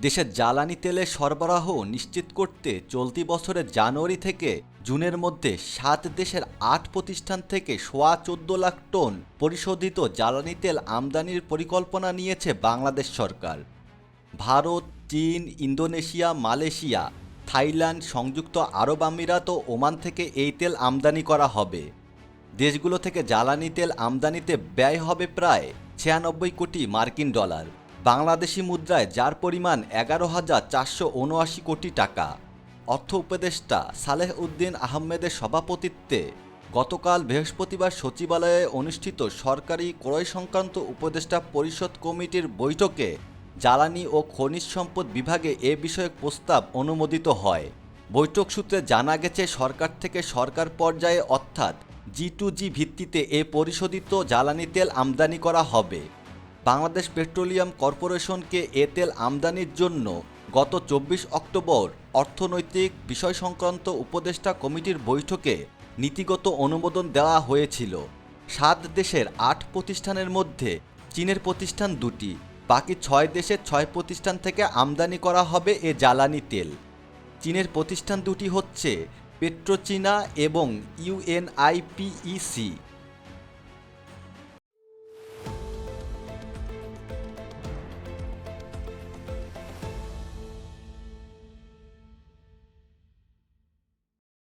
দেশের জ্বালানি তেলের সরবরাহ নিশ্চিত করতে চলতি বছরের জানুয়ারি থেকে জুনের মধ্যে ৭ দেশের ৮ প্রতিষ্ঠান থেকে সোয়া ১৪ লাখ টন পরিশোধিত জ্বালানি তেল আমদানির পরিকল্পনা নিয়েছে বাংলাদেশ সরকার। ভারত, চীন, ইন্দোনেশিয়া, মালয়েশিয়া, থাইল্যান্ড, সংযুক্ত আরব আমিরাত ও ওমান থেকে এই তেল আমদানি করা হবে। দেশগুলো থেকে জ্বালানি তেল আমদানিতে ব্যয় হবে প্রায় ৯৬ কোটি মার্কিন ডলার, বাংলাদেশি মুদ্রায় যার পরিমাণ ১১,৪৭৯ কোটি টাকা। অর্থ উপদেষ্টা সালেহ উদ্দিন আহমেদের সভাপতিত্বে গতকাল বৃহস্পতিবার সচিবালয়ে অনুষ্ঠিত সরকারি ক্রয় সংক্রান্ত উপদেষ্টা পরিষদ কমিটির বৈঠকে জ্বালানি ও খনিজ সম্পদ বিভাগে এ বিষয়ক প্রস্তাব অনুমোদিত হয়। বৈঠক সূত্রে জানা গেছে, সরকার থেকে সরকার পর্যায়ে অর্থাৎ G2G ভিত্তিতে এ পরিশোধিত জ্বালানি তেল আমদানি করা হবে। বাংলাদেশ পেট্রোলিয়াম কর্পোরেশনকে এ তেল আমদানির জন্য গত ২৪ অক্টোবর অর্থনৈতিক বিষয় সংক্রান্ত উপদেষ্টা কমিটির বৈঠকে নীতিগত অনুমোদন দেওয়া হয়েছিল। ৭ দেশের ৮ প্রতিষ্ঠানের মধ্যে চীনের প্রতিষ্ঠান ২টি, বাকি ৬ দেশের ৬ প্রতিষ্ঠান থেকে আমদানি করা হবে এ জ্বালানি তেল। চীনের প্রতিষ্ঠান দুটি হচ্ছে পেট্রোচিনা এবং UNIPEC।